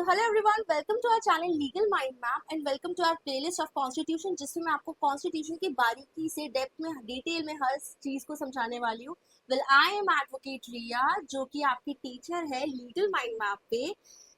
Hello everyone, welcome to our channel legal mind map and welcome to our playlist of constitution, जिसमें मैं आपको constitution की बारीकी से डेप्थ में डिटेल में हर चीज को समझाने वाली हूँ। वेल, आई एम एडवोकेट रिया, जो कि आपकी टीचर है लीगल माइंड मैप पे।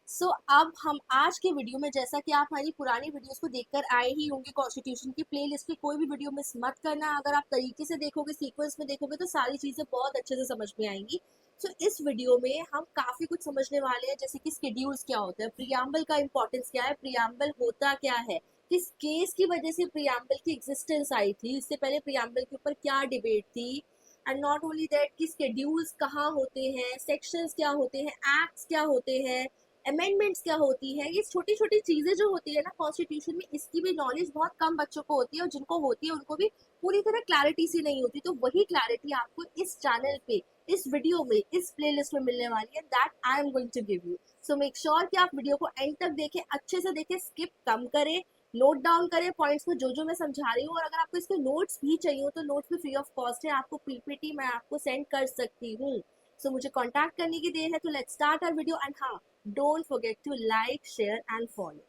सो अब हम आज के वीडियो में, जैसा कि आप हमारी पुरानी वीडियोस को देखकर आए ही होंगे, कॉन्स्टिट्यूशन की प्लेलिस्ट की कोई भी वीडियो मिस मत करना। अगर आप तरीके से देखोगे, सीक्वेंस में देखोगे, तो सारी चीजें बहुत अच्छे से समझ में आएंगी। तो इस वीडियो में हम काफी कुछ समझने वाले हैं, जैसे कि स्केड्यूल्स क्या होता है, प्रियम्बल का इंपॉर्टेंस क्या है, प्रियम्बल होता क्या है, किस केस की वजह से प्रियम्बल की एग्जिस्टेंस आई थी, इससे पहले प्रियम्बल के ऊपर क्या डिबेट थी, एंड नॉट ओनली दैट कि स्केड्यूल्स कहाँ होते हैं, सेक्शंस क्या होते हैं, एक्ट्स क्या होते हैं, अमेंडमेंट्स क्या होती है। ये छोटी छोटी चीजें जो होती है ना कॉन्स्टिट्यूशन में, इसकी भी नॉलेज बहुत कम बच्चों को होती है, और जिनको होती है उनको भी पूरी तरह क्लैरिटी से नहीं होती। तो वही क्लैरिटी आपको इस चैनल पे, इस वीडियो में, इस प्लेलिस्ट में मिलने वाली है, that I am going to give you. So make sure कि आप वीडियो को एंड तक देखें, अच्छे से देखें, स्किप कम करें, नोट डाउन करें पॉइंट्स को जो जो मैं समझा रही हूँ। और अगर आपको इसके नोट्स भी चाहिए हो तो नोट्स भी फ्री ऑफ कॉस्ट है, आपको पीपीटी मैं आपको सेंड कर सकती हूँ। सो मुझे कॉन्टैक्ट करने की देर है, तो let's start our video. And हाँ, don't forget to like, share and follow.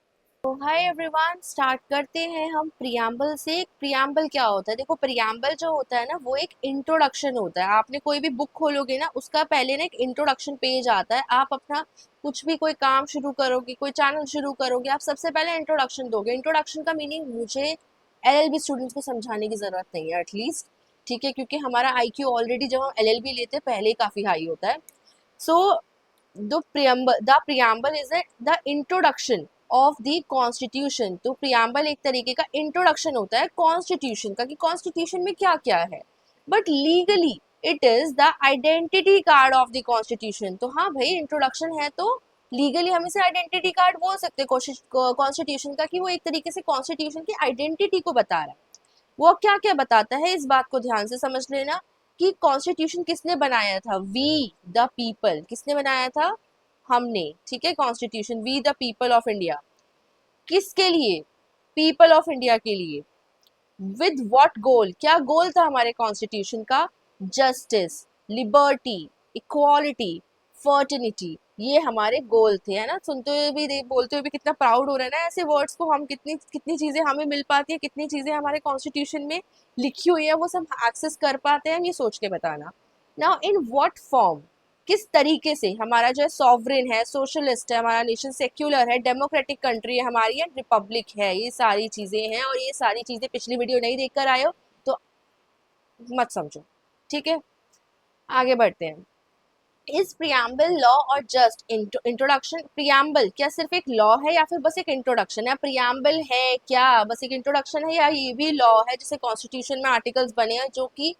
तो हाय एवरीवन, स्टार्ट करते हैं हम प्रियम्बल से। प्रियम्बल क्या होता है? देखो, प्रियम्बल जो होता है ना, वो एक इंट्रोडक्शन होता है। आपने कोई भी बुक खोलोगे ना, उसका पहले ना एक इंट्रोडक्शन पेज आता है। आप अपना कुछ भी कोई काम शुरू करोगे, कोई चैनल शुरू करोगे, आप सबसे पहले इंट्रोडक्शन दोगे। इंट्रोडक्शन का मीनिंग मुझे एलएलबी स्टूडेंट्स को समझाने की जरूरत नहीं है एटलीस्ट, ठीक है, क्योंकि हमारा आईक्यू ऑलरेडी जब हम एलएलबी लेते हैं पहले ही काफी हाई होता है। सो the preamble is the introduction of the constitution। तो preamble एक तरीके का इंट्रोडक्शन होता है कॉन्स्टिट्यूशन का, कि कॉन्स्टिट्यूशन में क्या क्या है। But legally it is the identity card of the constitution. तो हाँ भाई, इंट्रोडक्शन है तो लीगली हम इसे आइडेंटिटी कार्ड बोल सकते हैं कॉन्स्टिट्यूशन का, कि वो एक तरीके से कॉन्स्टिट्यूशन की आइडेंटिटी को बता रहा है। वो क्या क्या बताता है, इस बात को ध्यान से समझ लेना कि कॉन्स्टिट्यूशन किसने बनाया था। We the people. किसने बनाया था? हमने, ठीक है। Constitution we the people of India. किसके लिए? पीपल ऑफ इंडिया के लिए। With what goal? क्या गोल था हमारे कॉन्स्टिट्यूशन का? जस्टिस, लिबर्टी, इक्वालिटी, फर्टिनिटी, ये हमारे गोल थे, है ना। सुनते हुए भी, बोलते हुए भी कितना प्राउड हो रहा है ना ऐसे वर्ड्स को। हम कितनी कितनी चीजें हमें मिल पाती है, कितनी चीजें हमारे कॉन्स्टिट्यूशन में लिखी हुई है, वो सब एक्सेस कर पाते हैं हम, ये सोच के बताना। Now in what form? किस तरीके से? हमारा जो है सॉवरेन है, सोशलिस्ट है, हमारा नेशन सेक्युलर है, डेमोक्रेटिक कंट्री है हमारी, है रिपब्लिक है, ये सारी चीजें हैं। और ये सारी चीजें पिछली वीडियो नहीं देखकर आए हो तो मत समझो, ठीक है। आगे बढ़ते हैं। इस प्रियम्बल लॉ और जस्ट इंट्रोडक्शन? प्रियम्बल क्या सिर्फ एक लॉ है या फिर बस एक इंट्रोडक्शन है? प्रियम्बल है क्या बस एक इंट्रोडक्शन है, या ये भी लॉ है? जैसे कॉन्स्टिट्यूशन में आर्टिकल्स बने हैं जो कि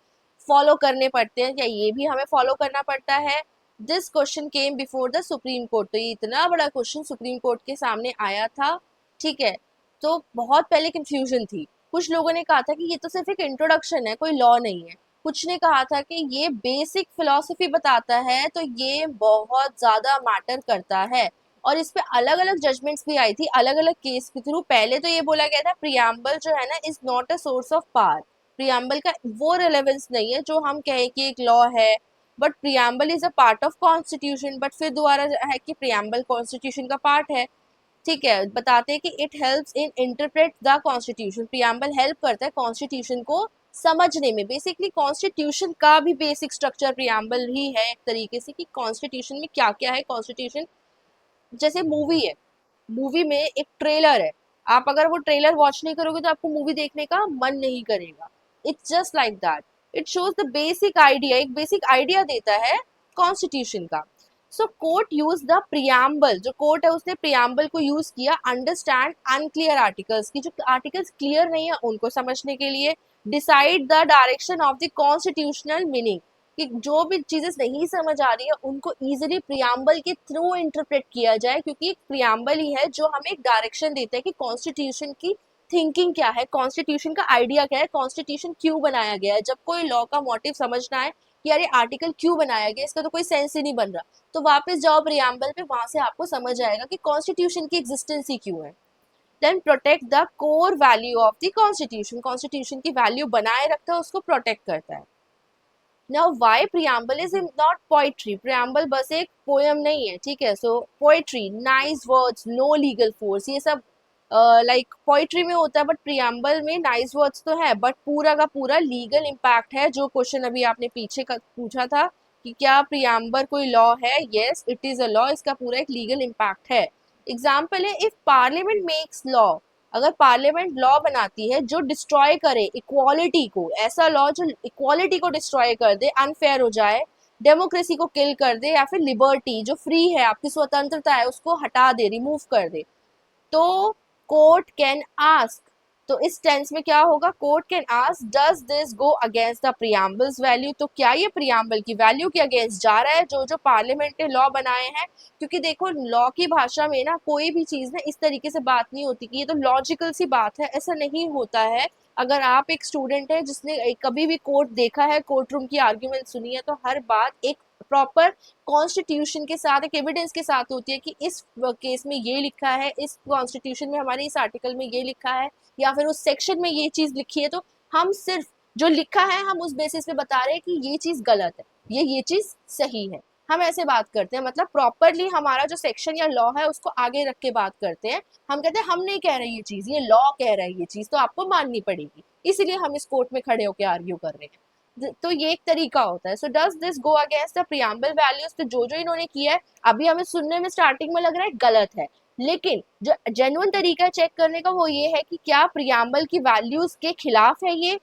फॉलो करने पड़ते हैं, क्या ये भी हमें फॉलो करना पड़ता है? This question came before the supreme court. तो ये इतना बड़ा क्वेश्चन सुप्रीम कोर्ट के सामने आया था, ठीक है। तो बहुत पहले कंफ्यूजन थी। कुछ लोगों ने कहा था कि ये तो सिर्फ एक इंट्रोडक्शन है, कोई लॉ नहीं है। कुछ ने कहा था कि ये बेसिक फिलॉसफी बताता है, तो ये बहुत ज्यादा मैटर करता है। और इस पे अलग अलग जजमेंट्स भी आई थी, अलग अलग केस के थ्रू। पहले तो ये बोला गया था प्रियम्बल जो है ना, is not a source of power. Preamble का वो रिलेवेंस नहीं है जो हम कहें कि एक लॉ है, but preamble is a part of constitution. But फिर दोबारा है कि प्रियम्बल कॉन्स्टिट्यूशन का पार्ट है, ठीक है। बताते हैं कि it helps in interpret the constitution. Preamble help करता है कॉन्स्टिट्यूशन को समझने में। बेसिकली कॉन्स्टिट्यूशन का भी बेसिक स्ट्रक्चर प्रियम्बल ही है एक तरीके से, कि कॉन्स्टिट्यूशन में क्या क्या है। कॉन्स्टिट्यूशन जैसे मूवी है, मूवी में एक ट्रेलर है, आप अगर वो ट्रेलर वॉच नहीं करोगे तो आपको मूवी देखने का मन नहीं करेगा। It's just like that, it shows the basic idea, एक बेसिक आइडिया देता है कॉन्स्टिट्यूशन का। सो कोर्ट यूज द प्रियम्बल, जो कोर्ट है उसने प्रियम्बल को यूज किया अंडरस्टैंड अनक्लियर आर्टिकल्स की, जो आर्टिकल्स क्लियर नहीं है उनको समझने के लिए। Decide the direction of the constitutional meaning, कि जो भी चीजें नहीं समझ आ रही है उनको इजीली प्रियम्बल के थ्रू इंटरप्रेट किया जाए, क्योंकि एक प्रियम्बल ही है जो हमें एक डायरेक्शन देता है कि कॉन्स्टिट्यूशन की थिंकिंग क्या है, कॉन्स्टिट्यूशन का आइडिया क्या है, कॉन्स्टिट्यूशन क्यों बनाया गया है। जब कोई लॉ का मोटिव समझना है कि यार ये आर्टिकल क्यों बनाया गया, इसका तो कोई सेंस ही नहीं बन रहा, तो वापस जाओ प्रियम्बल पे, वहां से आपको समझ आएगा कि कॉन्स्टिट्यूशन की एग्जिस्टेंस ही क्यों है। Then protect the core value of the constitution, constitution की वैल्यू बनाए रखता है, उसको प्रोटेक्ट करता है। Now why preamble is not poetry, preamble बस एक पोयम नहीं है, ठीक है। So poetry, nice words, no legal force, ये सब लाइक पोइट्री में होता है, बट प्रियम्बल में नाइस वर्ड्स तो है बट पूरा का पूरा लीगल इम्पैक्ट है। जो क्वेश्चन अभी आपने पीछे का पूछा था कि क्या प्रियम्बल कोई लॉ है, yes it is a law, इसका पूरा एक लीगल इम्पैक्ट है। एग्जाम्पल है, इफ पार्लियामेंट मेक्स लॉ, अगर पार्लियामेंट लॉ बनाती है जो डिस्ट्रॉय करे इक्वालिटी को, ऐसा लॉ जो इक्वालिटी को डिस्ट्रॉय कर दे, अनफेयर हो जाए, डेमोक्रेसी को किल कर दे, या फिर लिबर्टी जो फ्री है, आपकी स्वतंत्रता है उसको हटा दे, रिमूव कर दे, तो कोर्ट कैन आस्क, तो इस टेंस में क्या होगा, court can ask does this go against the preamble's value, तो क्या ये प्रियम्बल की वैल्यू के अगेंस्ट जा रहा है जो जो पार्लियामेंट ने लॉ बनाए हैं। क्योंकि देखो लॉ की भाषा में ना कोई भी चीज ना इस तरीके से बात नहीं होती कि ये तो लॉजिकल सी बात है, ऐसा नहीं होता है। अगर आप एक स्टूडेंट है जिसने कभी भी कोर्ट देखा है, कोर्ट रूम की आर्ग्यूमेंट सुनी है, तो हर बात एक प्रॉपर कॉन्स्टिट्यूशन के साथ, एक एविडेंस के साथ होती है कि इस केस में ये लिखा है, इस कॉन्स्टिट्यूशन में हमारे इस आर्टिकल में ये लिखा है, या फिर उस सेक्शन में ये चीज लिखी है, तो हम सिर्फ जो लिखा है हम उस बेसिस पे बता रहे हैं कि ये चीज गलत है, ये चीज सही है, हम ऐसे बात करते हैं। मतलब प्रॉपरली हमारा जो सेक्शन या लॉ है उसको आगे रख के बात करते हैं। हम कहते हैं हम नहीं कह रहे ये चीज, ये लॉ कह रहा है ये चीज, तो आपको माननी पड़ेगी, इसीलिए हम इस कोर्ट में खड़े होकर आर्ग्यू कर रहे हैं। तो ये एक तरीका होता है। So does this go against the preamble values, तो जो जो इन्होंने किया है अभी हमें सुनने में स्टार्टिंग में लग रहा है गलत है, लेकिन जो जेन्युइन तरीका चेक करने का वो ये है कि क्या प्रियम्बल की वैल्यूज के खिलाफ है ये।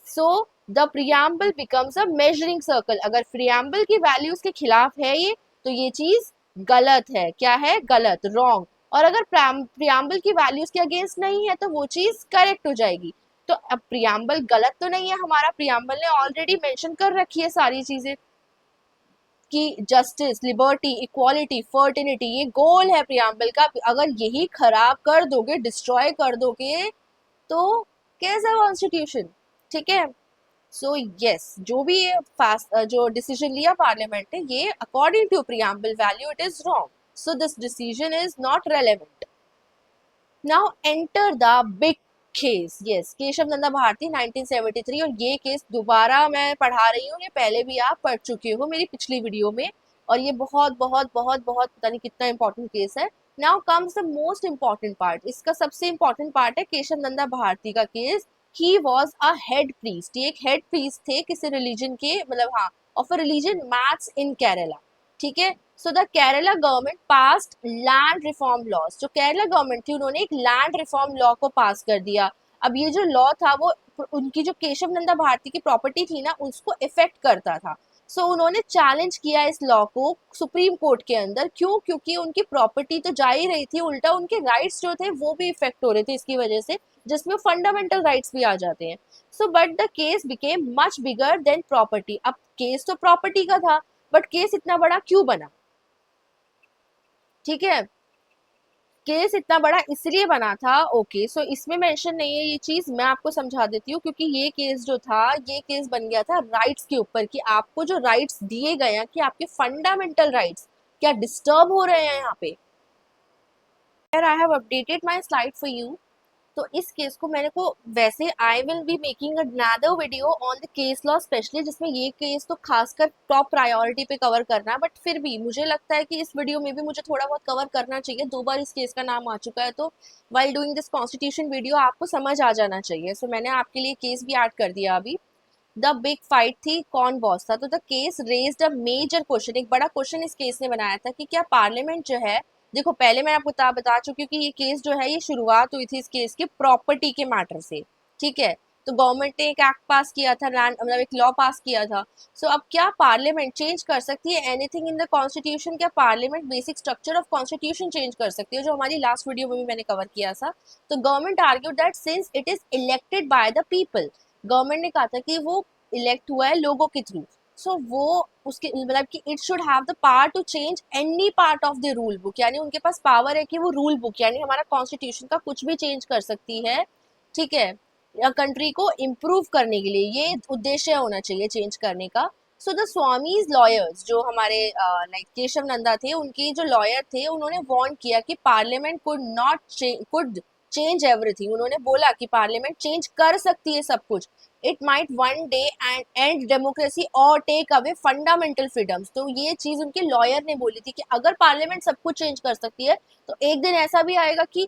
So the preamble becomes a measuring circle, अगर प्रियम्बल की वैल्यूज के खिलाफ है ये तो ये चीज गलत है, क्या है, गलत, रॉन्ग। और अगर प्रियम्बल की वैल्यूज के अगेंस्ट नहीं है तो वो चीज करेक्ट हो जाएगी। तो अब प्रियम्बल गलत तो नहीं है हमारा, प्रियम्बल ने ऑलरेडी मेंशन कर रखी है सारी चीजें कि जस्टिस, लिबर्टी, इक्वालिटी, फर्टिनिटी, ये गोल है प्रियम्बल का। अगर यही खराब कर दोगे, डिस्ट्रॉय कर दोगे, तो कैसा कॉन्स्टिट्यूशन, ठीक है। सो यस, जो भी ये फास्ट जो डिसीजन लिया पार्लियामेंट ने, ये according to preamble value it is wrong, so this decision is not relevant. Now enter the big case, yes, Kesavananda Bharati 1973, और ये केस दोबारा मैं पढ़ा रही हूँ, ये पहले भी आप पढ़ चुके हो मेरी पिछली वीडियो में, और ये बहुत बहुत बहुत बहुत पता नहीं कितना इंपॉर्टेंट केस है। Now comes the most important part, इसका सबसे इंपॉर्टेंट पार्ट है केशव नंदा भारती का case. He was a head priest, ये एक हेड प्रीस्ट थे किसी रिलीजन के, मतलब हाँ, of a religion maths in Kerala, ठीक है। So the Kerala government passed land reform laws, जो केरला गवर्नमेंट थी उन्होंने एक लैंड रिफॉर्म लॉ को पास कर दिया। अब ये जो लॉ था वो उनकी जो केशव नंदा भारती की प्रॉपर्टी थी ना उसको इफेक्ट करता था। सो उन्होंने चैलेंज किया इस लॉ को सुप्रीम कोर्ट के अंदर, क्यों, क्योंकि उनकी प्रॉपर्टी तो जा ही रही थी, उल्टा उनके राइट्स जो थे वो भी इफेक्ट हो रहे थे इसकी वजह से, जिसमें फंडामेंटल राइट्स भी आ जाते हैं। So but the case became much bigger than property, अब केस तो प्रॉपर्टी का था बट केस इतना बड़ा क्यों बना, ठीक है। केस इतना बड़ा इसलिए बना था, ओके, सो इसमें मेंशन नहीं है ये चीज, मैं आपको समझा देती हूँ। क्योंकि ये केस जो था, ये केस बन गया था राइट्स के ऊपर, कि आपको जो राइट्स दिए गए हैं, कि आपके फंडामेंटल राइट्स क्या डिस्टर्ब हो रहे हैं यहाँ पे। I have updated my slide for you, तो इस केस को मैंने को वैसे I will be making another video on the case law specially, जिसमें ये केस तो खासकर टॉप प्रायोरिटी पे कवर करना है, बट फिर भी मुझे लगता है कि इस वीडियो में भी मुझे थोड़ा बहुत कवर करना चाहिए, 2 बार इस केस का नाम आ चुका है, तो while doing this constitution video आपको समझ आ जाना चाहिए। सो मैंने आपके लिए केस भी ऐड कर दिया अभी। द बिग फाइट थी, कौन बॉस था, तो the case raised a major question, एक बड़ा क्वेश्चन इस केस ने बनाया था कि क्या पार्लियामेंट जो है, देखो पहले मैं आपको बता चुकी हूँ कि ये केस जो है ये शुरुआत हुई थी इस केस के प्रॉपर्टी के मैटर से, ठीक है। तो गवर्नमेंट ने एक एक्ट पास किया था, लैंड मतलब एक लॉ पास किया था। सो अब क्या पार्लियामेंट चेंज कर सकती है एनीथिंग इन द कॉन्स्टिट्यूशन, क्या parliament basic structure of constitution change कर सकती है, जो हमारी लास्ट वीडियो में भी मैंने कवर किया था। तो government argue that since it is elected by the people, government ने कहा था कि वो इलेक्ट हुआ है लोगों के थ्रू, सो वो उसके मतलब कि it should have the power to change any part of the rule book, यानी उनके पास पावर है कि वो रूल बुक यानी हमारा कॉन्स्टिट्यूशन का कुछ भी चेंज कर सकती है, ठीक है, कंट्री को इम्प्रूव करने के लिए, ये उद्देश्य होना चाहिए चेंज करने का। सो द स्वामीज लॉयर्स, जो हमारे लाइक केशव नंदा थे, उनके जो लॉयर थे, उन्होंने वार्न किया कि पार्लियामेंट कुड चेंज एवरीथिंग। उन्होंने बोला कि पार्लियामेंट चेंज कर सकती है सब कुछ। It might one day and and democracy और टेक अवे फंडामेंटल फ्रीडम्स। तो ये चीज उनके लॉयर ने बोली थी कि अगर पार्लियामेंट सब कुछ चेंज कर सकती है तो एक दिन ऐसा भी आएगा कि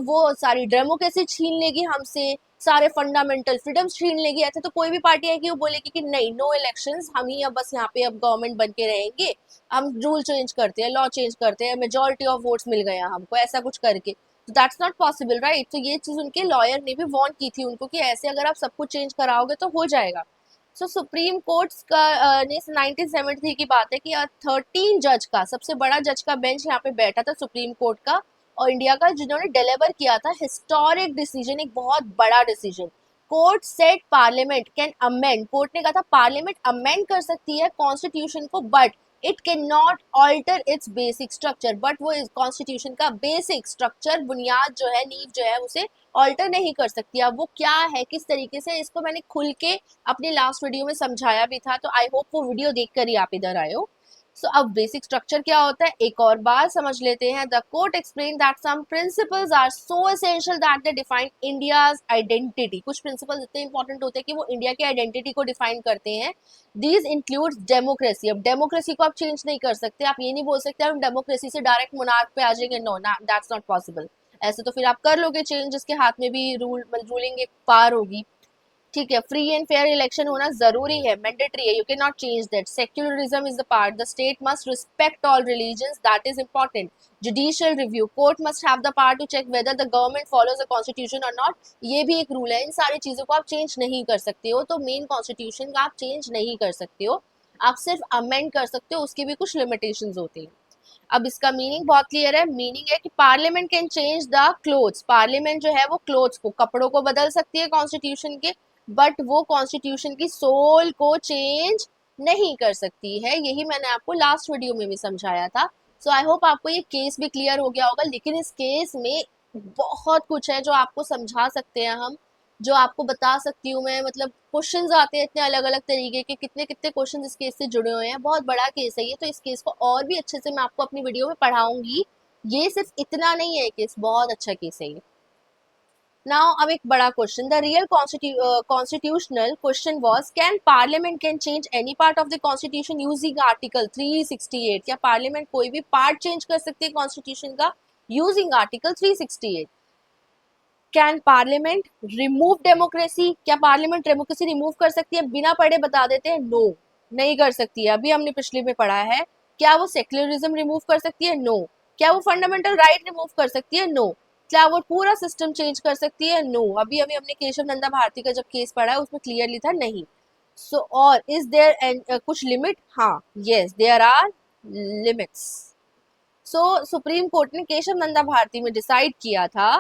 वो सारी डेमोक्रेसी छीन लेगी हमसे, सारे फंडामेंटल फ्रीडम्स छीन लेगी। ऐसे तो कोई भी पार्टी है कि वो बोलेगी कि नहीं, नो इलेक्शंस, हम ही अब बस यहाँ पे अब गवर्नमेंट बन के रहेंगे, हम रूल चेंज करते हैं, लॉ चेंज करते हैं, मेजोरिटी ऑफ वोट्स मिल गए हमको, ऐसा कुछ करके। तो दैट्स नॉट पॉसिबल, राइट। तो ये चीज उनके लॉयर ने भी वार्न की थी उनको कि ऐसे अगर आप सब कुछ चेंज कराओगे तो हो जाएगा। सो सुप्रीम कोर्ट का ने 1973 की बात है कि 13 जज का, सबसे बड़ा जज का बेंच यहाँ पे बैठा था सुप्रीम कोर्ट का और इंडिया का, जिन्होंने डिलीवर किया था हिस्टोरिक डिसीजन, एक बहुत बड़ा decision. Court said parliament can amend, court ने कहा था पार्लियामेंट अमेंड कर सकती है कॉन्स्टिट्यूशन को, but it can not alter its basic structure. But वो कॉन्स्टिट्यूशन का बेसिक स्ट्रक्चर, बुनियाद जो है, नींव जो है, उसे ऑल्टर नहीं कर सकती। अब वो क्या है, किस तरीके से, इसको मैंने खुल के अपने लास्ट वीडियो में समझाया भी था, तो आई होप वो वीडियो देखकर ही आप इधर आए हो। सो अब बेसिक स्ट्रक्चर क्या होता है एक और बार समझ लेते हैं। The court explain that some principles are so essential that they define India's identity. कुछ प्रिंसिपल्स इतने इंपॉर्टेंट होते हैं कि वो इंडिया की आइडेंटिटी को डिफाइन करते हैं। These includes democracy. अब डेमोक्रेसी को आप चेंज नहीं कर सकते, आप ये नहीं बोल सकते हम डेमोक्रेसी से डायरेक्ट मोनार्क पे आ जाएंगे, नो, दैट्स नॉट पॉसिबल। ऐसे तो फिर आप कर लोगे चेंज, जिसके हाथ में भी रूलिंग एक पावर होगी, ठीक है। फ्री एंड फेयर इलेक्शन होना जरूरी है, मैंडेटरी है, you can not change that. Secularism is the part, the state must respect all religions, that is important. Judicial review, court must have the power to check whether the government follows the constitution और not, ये भी एक rule है। इन सारी चीजों को आप change नहीं कर सकते हो, तो मेन कॉन्स्टिट्यूशन का आप चेंज नहीं कर सकते हो, आप सिर्फ अमेंड कर सकते हो, उसकी भी कुछ लिमिटेशंस होती हैं। अब इसका मीनिंग बहुत क्लियर है, मीनिंग है कि parliament can change the clothes, parliament जो है वो क्लोथ्स को, कपड़ों को बदल सकती है कॉन्स्टिट्यूशन के, बट वो कॉन्स्टिट्यूशन की सोल को चेंज नहीं कर सकती है। यही मैंने आपको लास्ट वीडियो में भी समझाया था। सो आई होप आपको ये केस भी क्लियर हो गया होगा, लेकिन इस केस में बहुत कुछ है जो आपको समझा सकते हैं हम, जो आपको बता सकती हूँ मैं। मतलब क्वेश्चंस आते हैं इतने अलग अलग तरीके के, कितने कितने क्वेश्चन इस केस से जुड़े हुए हैं, बहुत बड़ा केस है ये। तो इस केस को और भी अच्छे से मैं आपको अपनी वीडियो में पढ़ाऊंगी, ये सिर्फ इतना नहीं है केस, बहुत अच्छा केस है ये। नाउ अब एक बड़ा question, the real constitutional question was can parliament can change any part of the constitution using article 368। क्या पार्लियामेंट कोई भी पार्ट चेंज कर सकती है कॉन्स्टिट्यूशन का using article 368? Can parliament remove democracy, क्या पार्लियामेंट डेमोक्रेसी रिमूव कर सकती है? बिना पढ़े बता देते हैं, नो, नहीं कर सकती है। अभी हमने पिछले में पढ़ा है। क्या वो सेक्युलरिज्म रिमूव कर सकती है? नो। क्या वो फंडामेंटल राइट रिमूव कर सकती है? नो। क्या वो पूरा सिस्टम चेंज कर सकती है? नो। अभी अभी हमने केशव नंदा भारती का जब केस पढ़ा है उसमें क्लियरली था नहीं। सो और इज देयर कुछ लिमिट? हाँ, yes, there are limits. So supreme court ने केशव नंदा भारती में डिसाइड किया था,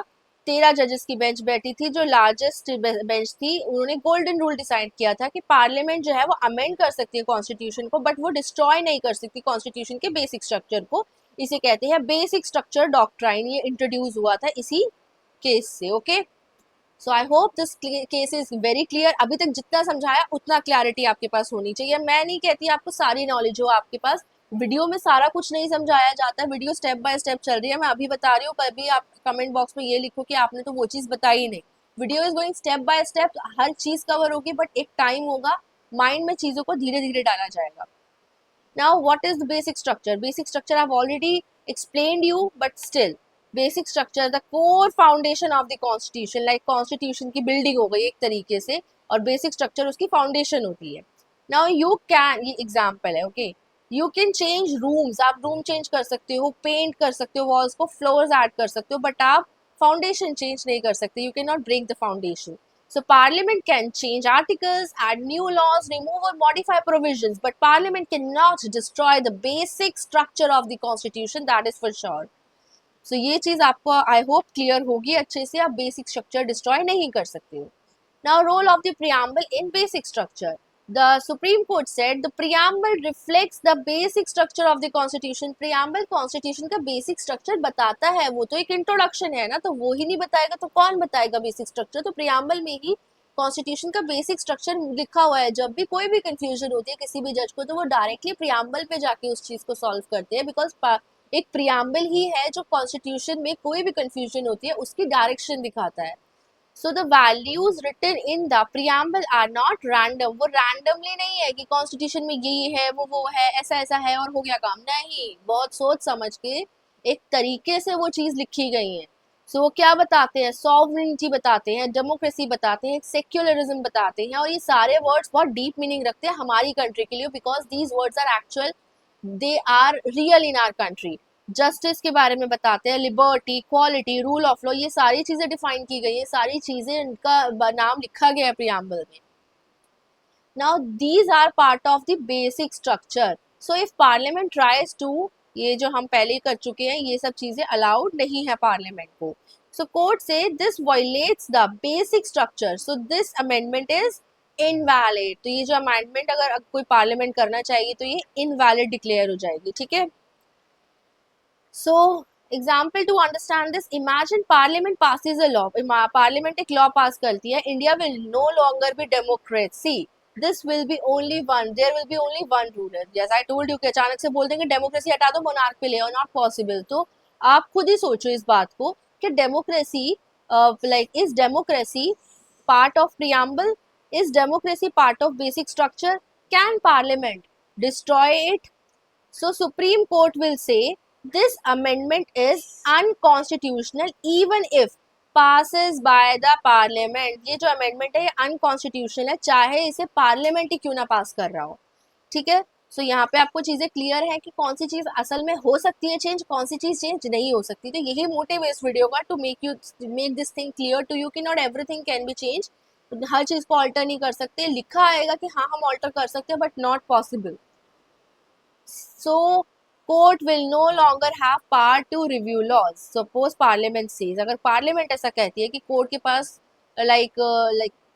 13 जजेस की बेंच बैठी थी, जो लार्जेस्ट बेंच थी, उन्होंने गोल्डन रूल डिसाइड किया था कि पार्लियामेंट जो है वो अमेंड कर सकती है कॉन्स्टिट्यूशन को, बट वो डिस्ट्रॉय नहीं कर सकती कॉन्स्टिट्यूशन के बेसिक स्ट्रक्चर को। इसे कहते हैं बेसिक स्ट्रक्चर डॉक्ट्राइन, ये इंट्रोड्यूस हुआ था इसी केस से। Okay, so I hope this case is very clear. अभी तक जितना समझाया उतना क्लैरिटी आपके पास होनी चाहिए। मैं नहीं कहती आपको सारी नॉलेज हो आपके पास, वीडियो में सारा कुछ नहीं समझाया जाता, वीडियो स्टेप बाय स्टेप चल रही है, मैं अभी बता रही हूँ। कभी आप कमेंट बॉक्स में ये लिखो कि आपने तो वो चीज़ बताई ही नहीं। Video is going step by step, her cheese cover होगी, बट एक टाइम होगा, माइंड में चीज़ों को धीरे धीरे डाला जाएगा। Now, what is the basic structure? Basic structure I've already explained you, but still, basic structure, the core foundation of the constitution, like constitution की building हो गई एक तरीके से, और basic structure उसकी foundation होती है। Now you can, ये example है, okay? You can change rooms, आप room change कर सकते हो, paint कर सकते हो walls को, floors add कर सकते हो, but आप foundation change नहीं कर सकते, you cannot break the foundation. So Parliament can change articles, add new laws, remove or modify provisions, but Parliament cannot destroy the basic structure of the Constitution, that is for sure. So ये चीज आपको I hope clear होगी अच्छे से, आप basic structure destroy नहीं कर सकते हो। Now role of the preamble in basic structure. The Supreme Court said the preamble reflects the basic structure of the Constitution. Preamble Constitution का basic structure बताता है, वो तो एक introduction है ना, तो वो ही नहीं बताएगा तो कौन बताएगा basic structure? तो preamble में ही Constitution का basic structure लिखा हुआ है। जब भी कोई भी confusion होती है किसी भी जज को, तो वो directly preamble पे जाके उस चीज़ को solve करते हैं, because एक प्रियम्बल ही है जो कॉन्स्टिट्यूशन में कोई भी कंफ्यूजन होती है उसकी डायरेक्शन दिखाता है. So the values written in the preamble are not random. वो रैंडमली नहीं है कि कॉन्स्टिट्यूशन में ये है वो है, ऐसा ऐसा है और हो गया काम. नहीं, बहुत सोच समझ के एक तरीके से वो चीज लिखी गई है. सो वो क्या बताते हैं? सॉवरेनिटी बताते हैं, डेमोक्रेसी बताते हैं, सेक्युलरिज्म बताते हैं, और ये सारे वर्ड्स बहुत डीप मीनिंग रखते हैं हमारी कंट्री के लिए, because these words are actual, they are real in our country. Justice के बारे में बताते हैं, liberty, equality, rule of law, ये सारी चीजें डिफाइन की गई है, सारी चीजें इनका नाम लिखा गया है प्रियम्बल में. Now these are part of the basic structure. So if parliament tries to, ये जो हम पहले कर चुके हैं, ये सब चीजें अलाउड नहीं है पार्लियामेंट को. सो कोर्ट से this violets the basic structure, so this amendment is invalid. तो ये जो अमेंडमेंट अगर कोई पार्लियामेंट करना चाहिए तो ये इनवैलिड डिक्लेयर हो जाएगी. ठीक है. So, example to understand this, imagine parliament passes a law. Parliament एक law pass करती है, India will no longer be democracy. This will be only one. There will be only one ruler. Yes, I told you कि अचानक से बोल देंगे democracy हटा दो, मोनार्क पे ले आओ, नॉट पॉसिबल. तो आप खुद ही सोचो इस बात को कि democracy, like is democracy part of preamble? Is democracy part of basic structure? Can parliament destroy it? So Supreme Court will say this amendment is unconstitutional even if passes by the parliament. ये जो amendment है ये unconstitutional है, चाहे इसे parliament ही क्यों ना पास कर रहा हो. ठीक है. सो यहाँ पे आपको चीजें क्लियर है कि कौन सी चीज असल में हो सकती है चेंज, कौन सी चीज चेंज नहीं हो सकती. तो यही मोटिव है इस वीडियो का, to make this thing clear to you कि not everything can be change. हर चीज को ऑल्टर नहीं कर सकते. लिखा आएगा कि हाँ हम ऑल्टर कर सकते हैं, but not possible. So court will no longer have power to review laws. Suppose parliament says, अगर parliament ऐसा कहती है कि court के पास like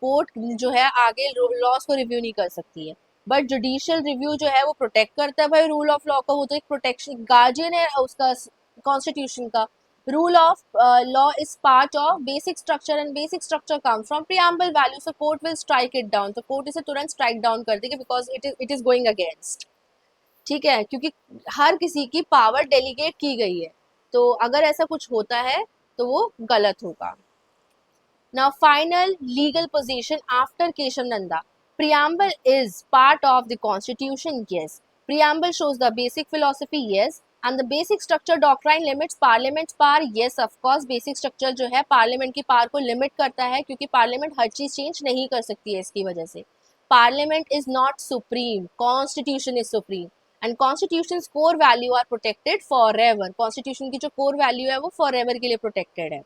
court जो है आगे laws को review नहीं कर सकती है, बट जुडिशियल रिव्यू जो है वो प्रोटेक्ट करता है भाई रूल ऑफ लॉ को. वो तो एक प्रोटेक्शन गार्जियन है उसका कॉन्स्टिट्यूशन का. Rule of law is part of basic structure and basic structure comes from preamble value. So court will strike it down. तो कोर्ट इसे तुरंत स्ट्राइक डाउन कर देगी because it is going against. ठीक है, क्योंकि हर किसी की पावर डेलीगेट की गई है, तो अगर ऐसा कुछ होता है तो वो गलत होगा. Now final legal position after Keshav Nanda. Preamble is part of the constitution, yes. Preamble shows the basic philosophy, yes. And the basic structure doctrine limits parliament's power, yes of course. Basic structure जो है parliament की power को limit करता है, क्योंकि parliament हर चीज change नहीं कर सकती है इसकी वजह से. Parliament is not supreme, constitution is supreme. And constitution's core value are protected forever. Constitution की जो core value है वो forever के लिए protected है.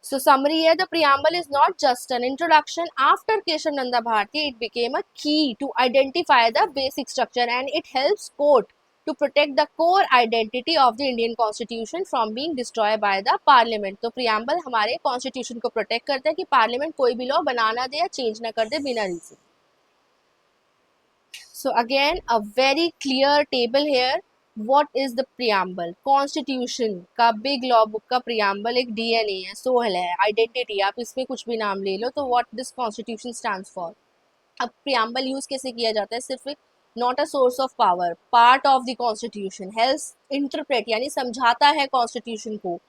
So summary है, the preamble is not just an introduction. After Keshav Nanda Bharti, it became a key to identify the basic structure and it helps court to protect the core identity of the Indian Constitution from being destroyed by the Parliament. तो preamble हमारे Constitution को protect करता है कि Parliament कोई भी law बना ना दे या change ना कर दे बिना reason. So again a very clear table here. What is the preamble? Constitution का big law book का preamble एक DNA है, सोहल है, identity, आप इसमें कुछ भी नाम ले लो. तो what this constitution stands for. अब preamble use कैसे किया जाता है? सिर्फ एक not a source of power, part of the constitution, helps interpret यानी समझाता है constitution को,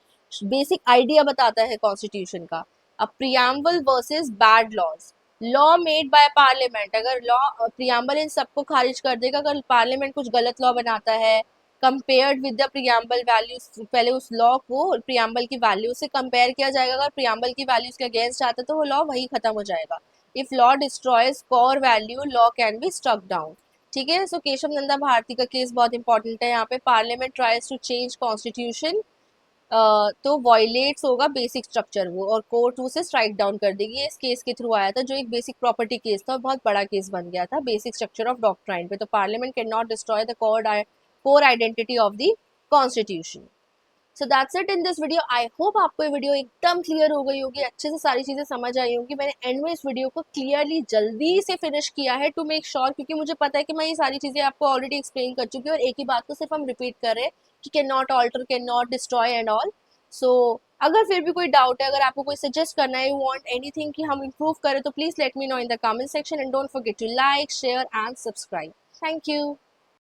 basic idea बताता है constitution का. अब preamble versus bad laws. Law made by parliament, अगर लॉ प्रियम्बल इन सबको खारिज कर देगा. अगर पार्लियामेंट कुछ गलत लॉ बनाता है compared with the preamble values, पहले उस लॉ को प्रियम्बल की वैल्यू से कंपेयर किया जाएगा. अगर प्रियम्बल की वैल्यूज के अगेंस्ट आता है तो वो लॉ वही खत्म हो जाएगा. If law destroys core value, law can be struck down. ठीक है. सो केशव नंदा भारती का केस बहुत इंपॉर्टेंट है. यहाँ पे parliament tries to change constitution, तो वॉयलेट्स होगा बेसिक स्ट्रक्चर वो, और कोर्ट उसे स्ट्राइक डाउन कर देगी. इस केस के थ्रू आया था जो एक बेसिक प्रॉपर्टी केस था, बहुत बड़ा केस बन गया था बेसिक स्ट्रक्चर ऑफ डॉक्ट्राइन पे. तो parliament can not destroy the core identity of the constitution. So that's it in this video. I hope आपको ये वीडियो एकदम क्लियर हो गई होगी, अच्छे से सारी चीज़ें समझ आई होंगी. मैंने एंड में इस वीडियो को क्लियरली जल्दी से फिनिश किया है टू मेक श्योर, क्योंकि मुझे पता है कि मैं ये सारी चीज़ें आपको ऑलरेडी एक्सप्लेन कर चुकी हूँ और एक ही बात को सिर्फ हम रिपीट कर रहे हैं कि can not alter, can not destroy and all. So अगर फिर भी कोई डाउट है, अगर आपको कोई सजेस्ट करना है, यू वांट एनीथिंग कि हम इम्प्रूव करें, तो please let me know in the comment section and don't forget to like, share and subscribe. Thank you.